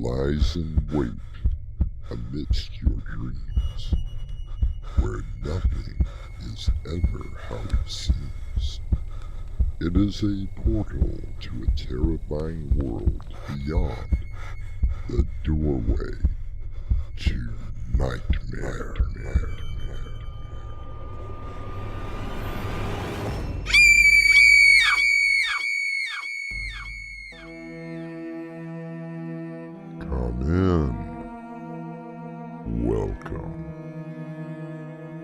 lies in wait amidst your dreams, where nothing is ever how it seems. It is a portal to a terrifying world beyond the doorway to nightmare. Come in. Welcome.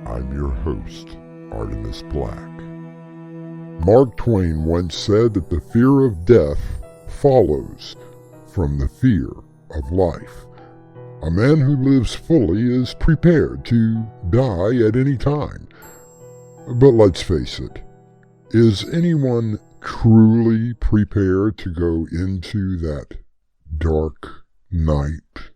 I'm your host, Artemis Black. Mark Twain once said that the fear of death follows from the fear of life. A man who lives fully is prepared to die at any time. But let's face it, is anyone truly prepared to go into that dark night?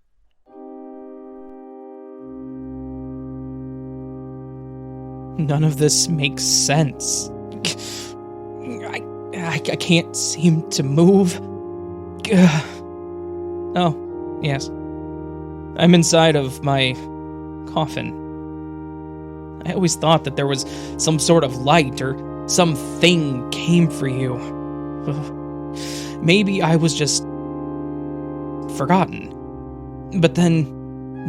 None of this makes sense. I can't seem to move. Oh, yes. I'm inside of my coffin. I always thought that there was some sort of light or something came for you. Maybe I was just forgotten. But then,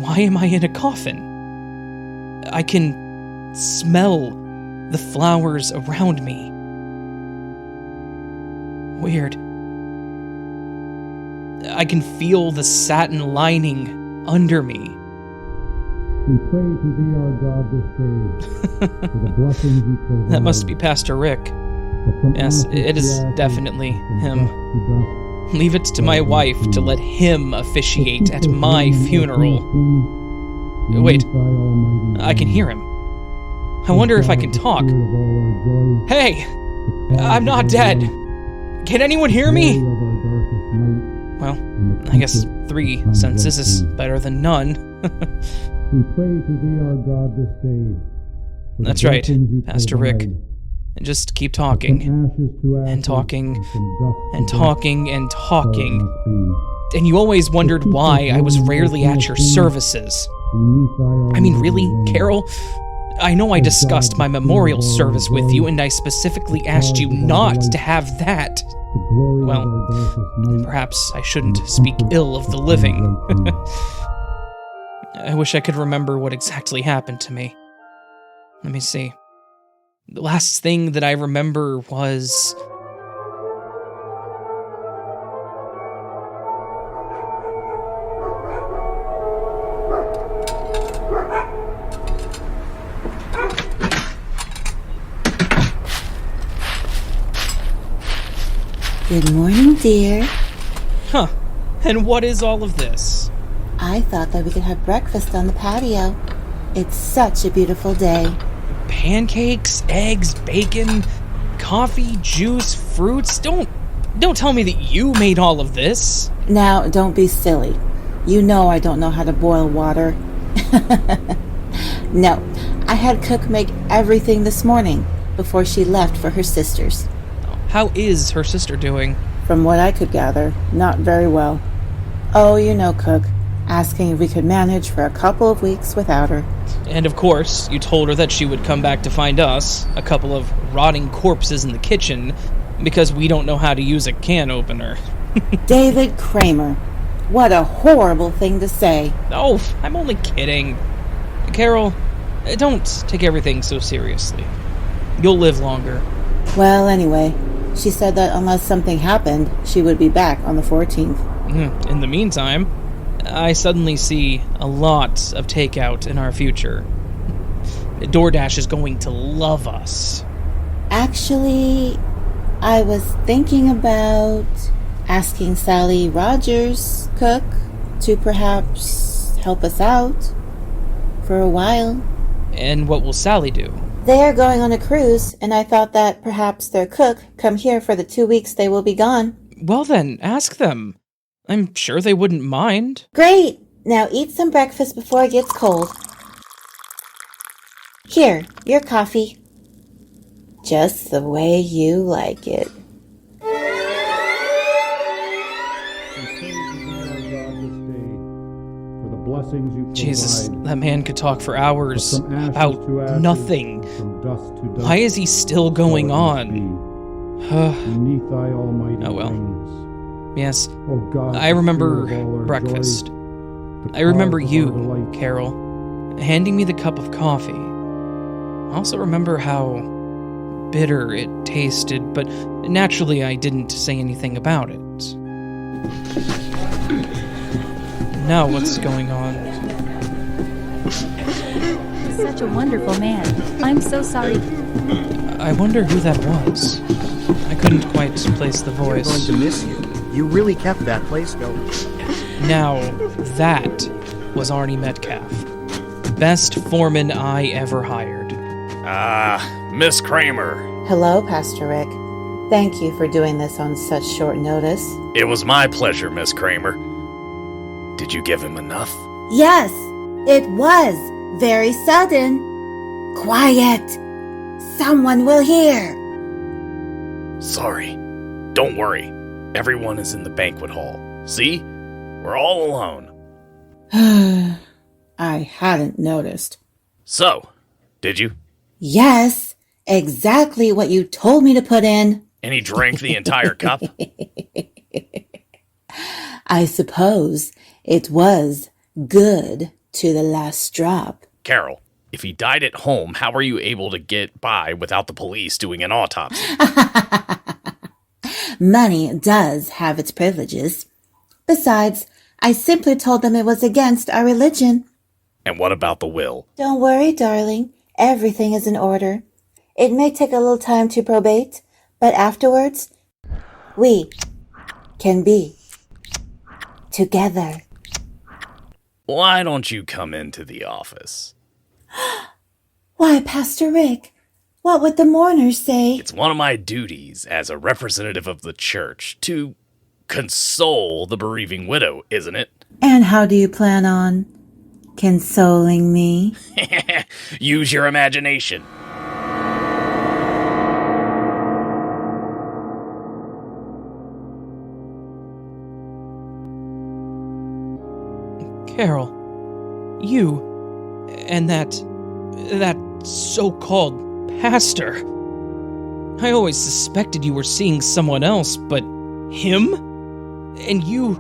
why am I in a coffin? I can smell the flowers around me. Weird. I can feel the satin lining under me. We pray to thee, our God, this day, for the blessings you provide. That must be Pastor Rick. Yes, it is definitely him. Leave it to my wife to let him officiate at my funeral. Wait, I can hear him. I wonder if I can talk. Hey! I'm not dead! Can anyone hear me? Well, I guess 3 senses is better than none. We pray to thee, our God, this day. That's right, Pastor Rick. And just keep talking. And talking. And talking and talking. And you always wondered why I was rarely at your services. I mean, really, Carol? I know I discussed my memorial service with you, and I specifically asked you not to have that. Well, perhaps I shouldn't speak ill of the living. I wish I could remember what exactly happened to me. Let me see. The last thing that I remember was... Good morning, dear. Huh. And what is all of this? I thought that we could have breakfast on the patio. It's such a beautiful day. Pancakes, eggs, bacon, coffee, juice, fruits. Don't tell me that you made all of this. Now, don't be silly. You know I don't know how to boil water. No, I had Cook make everything this morning before she left for her sister's. How is her sister doing? From what I could gather, not very well. Oh, you know Cook, asking if we could manage for a couple of weeks without her. And of course, you told her that she would come back to find us, a couple of rotting corpses in the kitchen, because we don't know how to use a can opener. David Kramer. What a horrible thing to say. Oh, I'm only kidding. Carol, don't take everything so seriously. You'll live longer. Well, anyway, she said that unless something happened, she would be back on the 14th. In the meantime, I suddenly see a lot of takeout in our future. DoorDash is going to love us. Actually, I was thinking about asking Sally Rogers, Cook, to perhaps help us out for a while. And what will Sally do? They are going on a cruise, and I thought that perhaps their cook come here for the 2 weeks they will be gone. Well then, ask them. I'm sure they wouldn't mind. Great! Now eat some breakfast before it gets cold. Here, your coffee. Just the way you like it. blessings you provide. Jesus, that man could talk for hours From ashes about to ashes, nothing. from dust to dust, Why is he still going so it on? must be. Beneath thy almighty Oh, well. wings. Yes, Oh God, I remember the spirit of all our breakfast. joy, the I remember cause of you, our delight. Carol, handing me the cup of coffee. I also remember how bitter it tasted, but naturally I didn't say anything about it. Now what's going on? He's such a wonderful man. I'm so sorry. I wonder who that was. I couldn't quite place the We're going voice. to miss you. You really kept that place going. Now, that was Arnie Metcalf. Best foreman I ever hired. Miss Kramer. Hello, Pastor Rick. Thank you for doing this on such short notice. It was my pleasure, Miss Kramer. Did you give him enough? Yes, it was very sudden. Quiet. Someone will hear. Sorry. Don't worry. Everyone is in the banquet hall. See? We're all alone. I hadn't noticed. So, did you? Yes, exactly what you told me to put in. And he drank the entire cup? I suppose it was good to the last drop. Carol, if he died at home, how were you able to get by without the police doing an autopsy? Money does have its privileges. Besides, I simply told them it was against our religion. And what about the will? Don't worry, darling. Everything is in order. It may take a little time to probate, but afterwards, we can be together. Why don't you come into the office? Why, Pastor Rick, what would the mourners say? It's one of my duties as a representative of the church to console the bereaving widow, isn't it? And how do you plan on consoling me? Use your imagination. Carol, you and that so-called pastor. I always suspected you were seeing someone else, but him? And you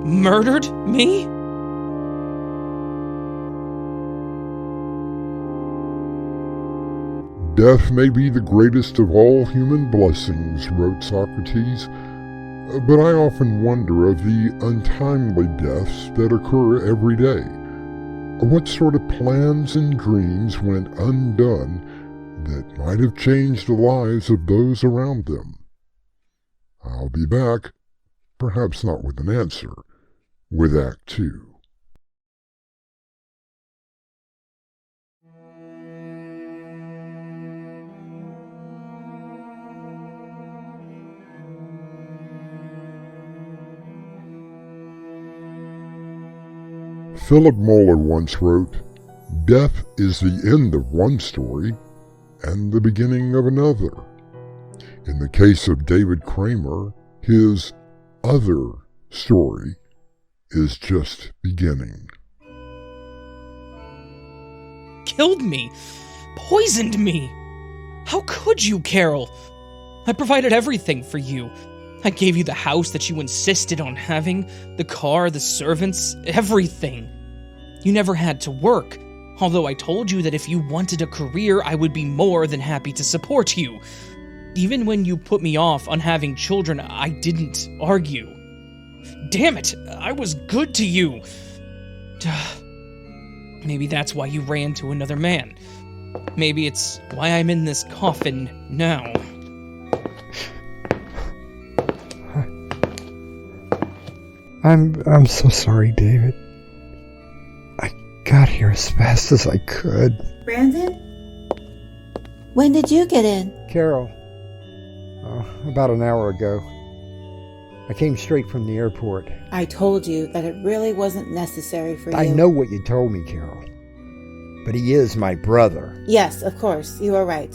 murdered me? Death may be the greatest of all human blessings, wrote Socrates, but I often wonder of the untimely deaths that occur every day. What sort of plans and dreams went undone that might have changed the lives of those around them? I'll be back, perhaps not with an answer, with Act 2. Philip Moeller once wrote, "Death is the end of one story and the beginning of another." In the case of David Kramer, his other story is just beginning. Killed me. Poisoned me. How could you, Carol? I provided everything for you. I gave you the house that you insisted on having, the car, the servants, everything. You never had to work, although I told you that if you wanted a career, I would be more than happy to support you. Even when you put me off on having children, I didn't argue. Damn it, I was good to you. Maybe that's why you ran to another man. Maybe it's why I'm in this coffin now. I'm so sorry, David. I got here as fast as I could. Brandon? When did you get in? Carol, about an hour ago. I came straight from the airport. I told you that it really wasn't necessary for you. I know what you told me, Carol. But he is my brother. Yes, of course, you are right.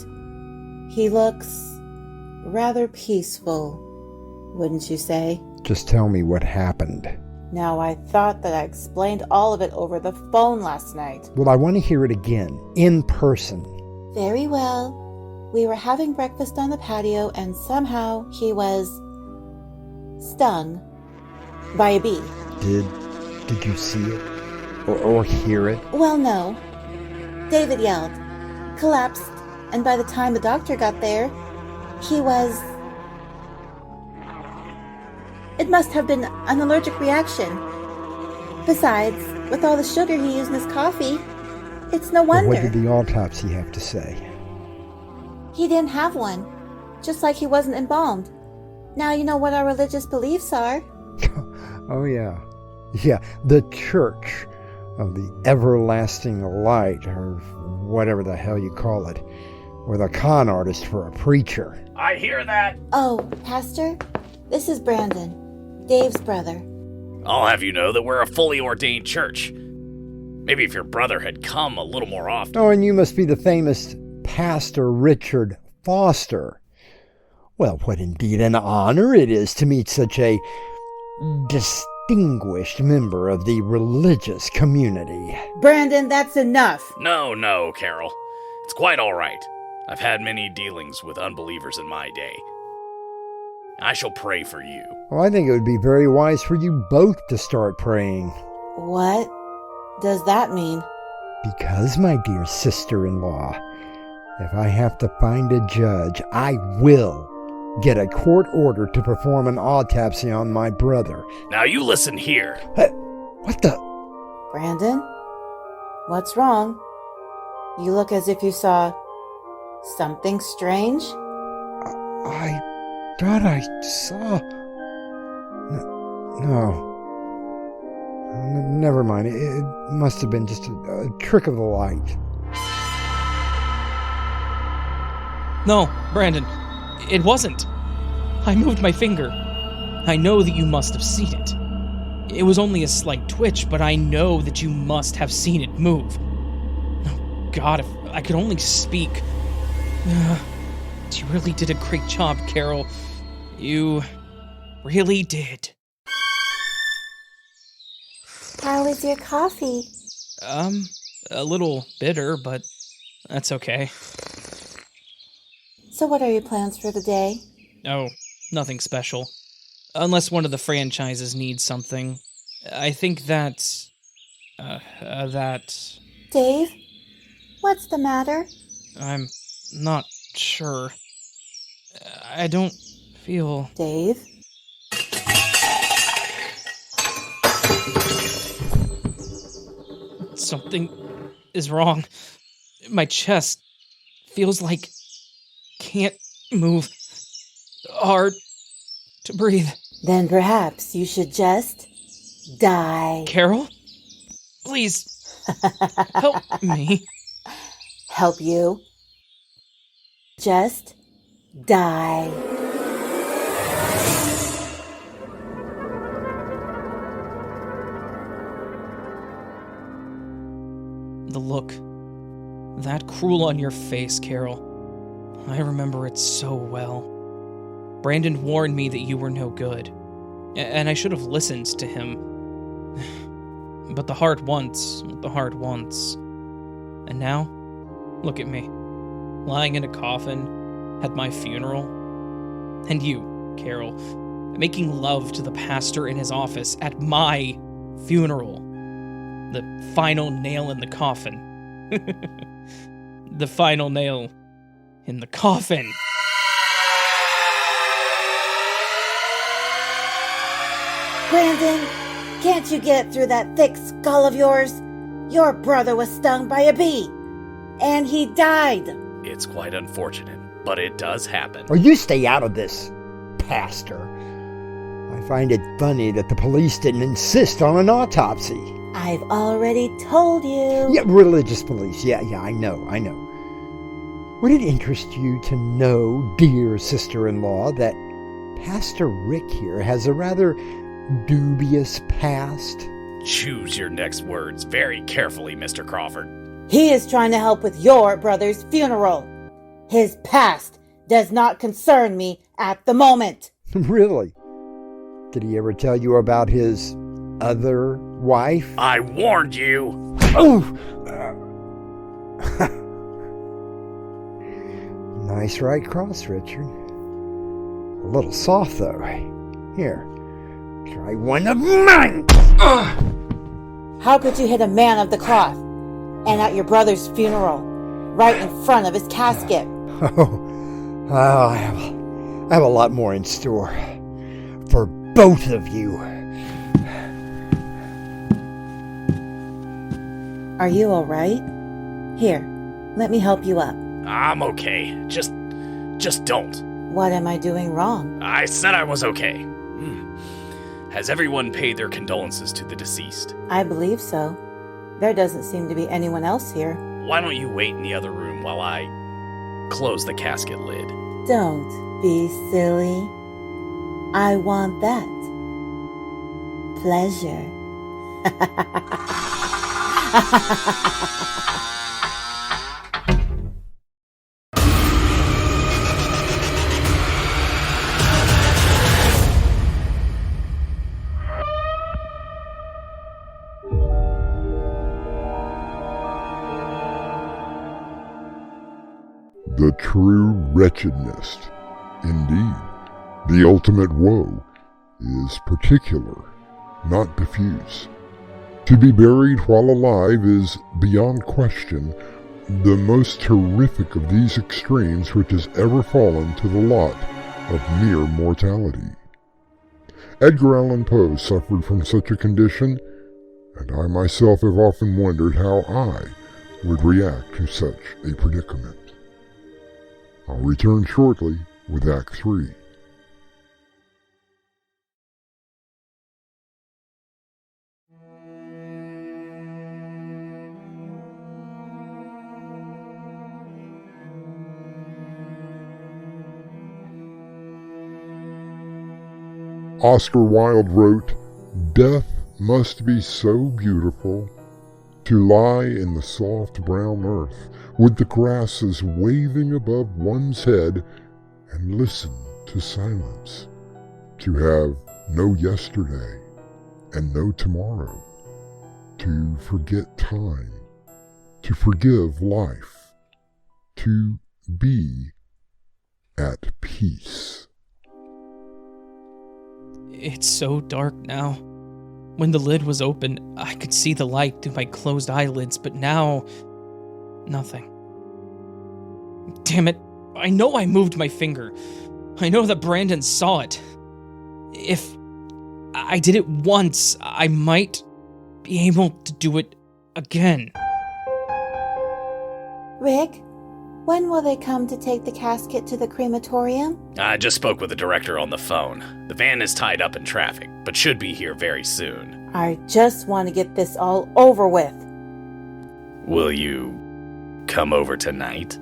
He looks rather peaceful, wouldn't you say? Just tell me what happened. Now, I thought that I explained all of it over the phone last night. Well, I want to hear it again, in person. Very well. We were having breakfast on the patio, and somehow he was stung by a bee. Did you see it? Or hear it? Well, no. David yelled, collapsed, and by the time the doctor got there, he was... It must have been an allergic reaction. Besides, with all the sugar he used in his coffee, it's no wonder. What did the autopsy have to say? He didn't have one, just like he wasn't embalmed. Now you know what our religious beliefs are. Oh, yeah. Yeah, the Church of the Everlasting Light, or whatever the hell you call it, or the con artist for a preacher. I hear that. Oh, Pastor, this is Brandon, Dave's brother. I'll have you know that we're a fully ordained church. Maybe if your brother had come a little more often. Oh, and you must be the famous Pastor Richard Foster. Well, what indeed an honor it is to meet such a distinguished member of the religious community. Brandon, that's enough. No, Carol. It's quite all right. I've had many dealings with unbelievers in my day. I shall pray for you. Well, I think it would be very wise for you both to start praying. What does that mean? Because, my dear sister-in-law, if I have to find a judge, I will get a court order to perform an autopsy on my brother. Now you listen here. What the? Brandon, what's wrong? You look as if you saw something strange. I thought I saw... No. Never mind. It must have been just a trick of the light. No, Brandon, it wasn't. I moved my finger. I know that you must have seen it. It was only a slight twitch, but I know that you must have seen it move. Oh, God, if I could only speak. You really did a great job, Carol. You really did. How is your coffee? A little bitter, but that's okay. So what are your plans for the day? Oh, nothing special. Unless one of the franchises needs something. I think that's... that... Dave? What's the matter? I'm not sure. I don't feel... Dave? Something is wrong. My chest feels like... can't move. Hard to breathe. Then perhaps you should just die. Carol? Please, help me. Help you? Just die. The look. That cruel on your face, Carol. I remember it so well. Brandon warned me that you were no good, and I should have listened to him. But the heart wants what the heart wants. And now, look at me, lying in a coffin at my funeral. And you, Carol, making love to the pastor in his office at my funeral. The final nail in the coffin. The final nail in the coffin. Brandon, can't you get through that thick skull of yours? Your brother was stung by a bee, and he died. It's quite unfortunate, but it does happen. Or you stay out of this, Pastor. I find it funny that the police didn't insist on an autopsy. I've already told you. Yeah, religious beliefs. Yeah, I know. Would it interest you to know, dear sister-in-law, that Pastor Rick here has a rather dubious past? Choose your next words very carefully, Mr. Crawford. He is trying to help with your brother's funeral. His past does not concern me at the moment. Really? Did he ever tell you about his other wife? I warned you! Oh! Nice right cross, Richard. A little soft, though. Here, try one of mine! How could you hit a man of the cloth? And at your brother's funeral, right in front of his casket? Oh, I have a lot more in store for both of you. Are you all right? Here, let me help you up. I'm okay. Just don't. What am I doing wrong? I said I was okay. Has everyone paid their condolences to the deceased? I believe so. There doesn't seem to be anyone else here. Why don't you wait in the other room while I close the casket lid? Don't be silly. I want that pleasure. The true wretchedness, indeed, the ultimate woe, is particular, not diffuse. To be buried while alive is, beyond question, the most terrific of these extremes which has ever fallen to the lot of mere mortality. Edgar Allan Poe suffered from such a condition, and I myself have often wondered how I would react to such a predicament. I'll return shortly with Act 3. Oscar Wilde wrote, "Death must be so beautiful to lie in the soft brown earth with the grasses waving above one's head and listen to silence, to have no yesterday and no tomorrow, to forget time, to forgive life, to be at peace." It's so dark now. When the lid was open, I could see the light through my closed eyelids, but now, nothing. Damn it, I know I moved my finger. I know that Brandon saw it. If I did it once, I might be able to do it again. Rick, when will they come to take the casket to the crematorium? I just spoke with the director on the phone. The van is tied up in traffic, but should be here very soon. I just want to get this all over with. Will you come over tonight?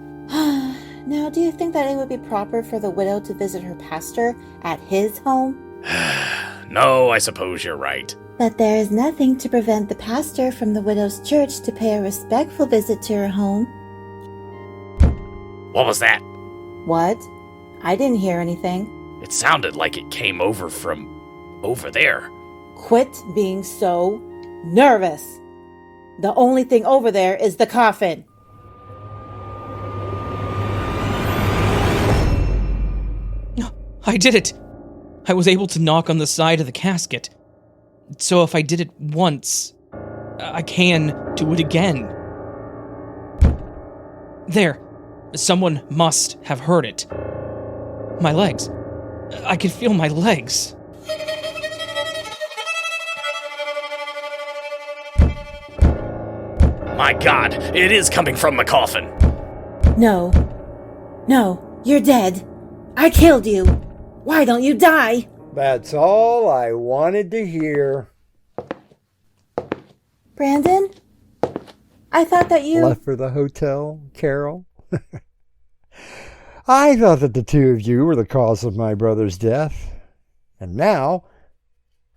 Now, do you think that it would be proper for the widow to visit her pastor at his home? No, I suppose you're right. But there is nothing to prevent the pastor from the widow's church to pay a respectful visit to her home. What was that? What? I didn't hear anything. It sounded like it came over from over there. Quit being so nervous. The only thing over there is the coffin. I did it! I was able to knock on the side of the casket. So if I did it once, I can do it again. There. Someone must have heard it. My legs. I could feel my legs. My God, it is coming from the coffin. No. No, you're dead. I killed you. Why don't you die? That's all I wanted to hear. Brandon? I thought that you... Left for the hotel, Carol? I thought that the two of you were the cause of my brother's death. And now,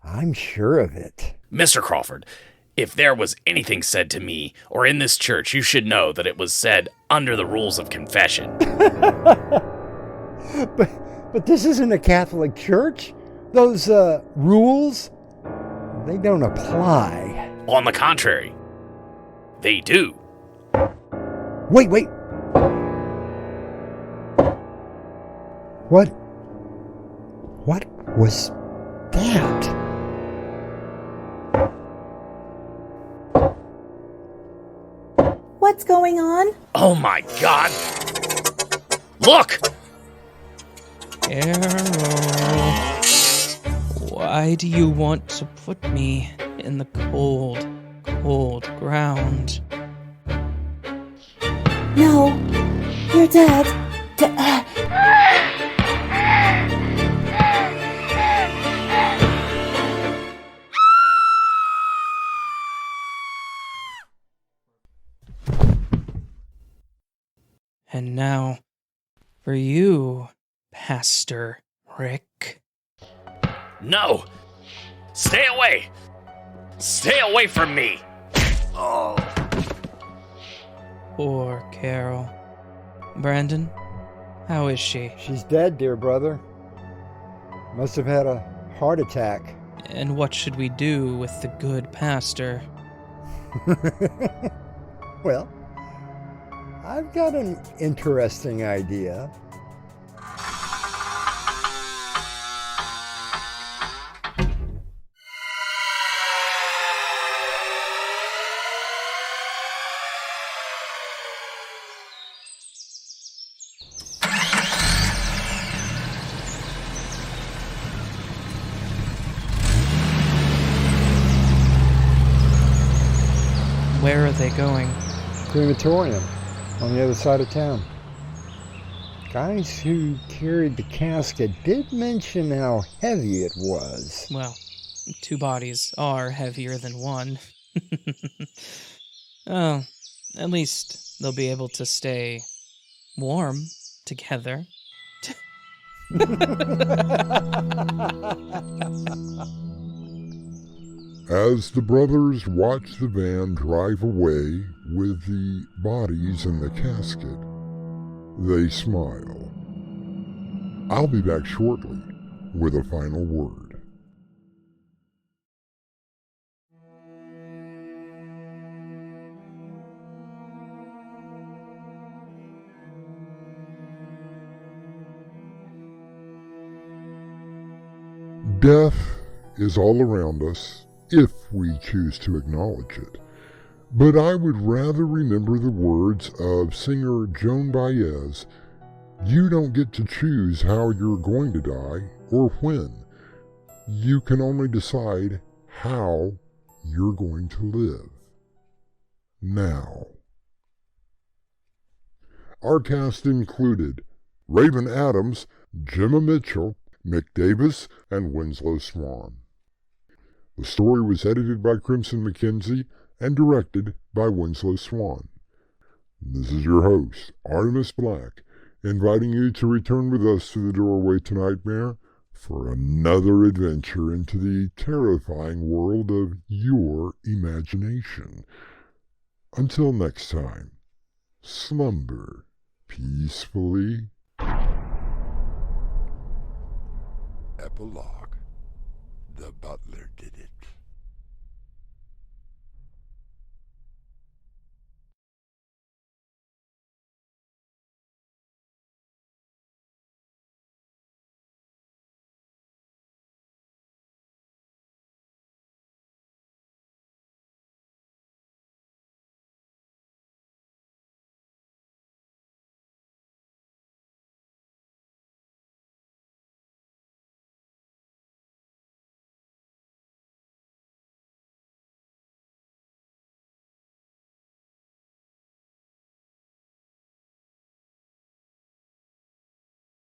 I'm sure of it. Mr. Crawford, if there was anything said to me or in this church, you should know that it was said under the rules of confession. But this isn't a Catholic church. Those rules, they don't apply. On the contrary, they do. Wait. What was that? What's going on? Oh my God! Look! Carol, why do you want to put me in the cold, cold ground? No, you're dead. And now, for you, Pastor Rick. No! Stay away! Stay away from me! Oh. Poor Carol. Brandon, how is she? She's dead, dear brother. Must have had a heart attack. And what should we do with the good pastor? Well, I've got an interesting idea. Where are they going? Crematorium on the other side of town. Guys who carried the casket did mention how heavy it was. Well, 2 bodies are heavier than 1. Oh, at least they'll be able to stay warm together. As the brothers watch the van drive away with the bodies in the casket, they smile. I'll be back shortly with a final word. Death is all around us if we choose to acknowledge it. But I would rather remember the words of singer Joan Baez, "You don't get to choose how you're going to die or when. You can only decide how you're going to live now." Our cast included Raven Adams, Jemma Mitchell, Mick Davis, and Winslow Swan. The story was edited by Crimson McKenzie and directed by Winslow Swan. This is your host, Artemis Black, inviting you to return with us to the doorway to Nightmare for another adventure into the terrifying world of your imagination. Until next time, slumber peacefully. Epilogue. The butler did it.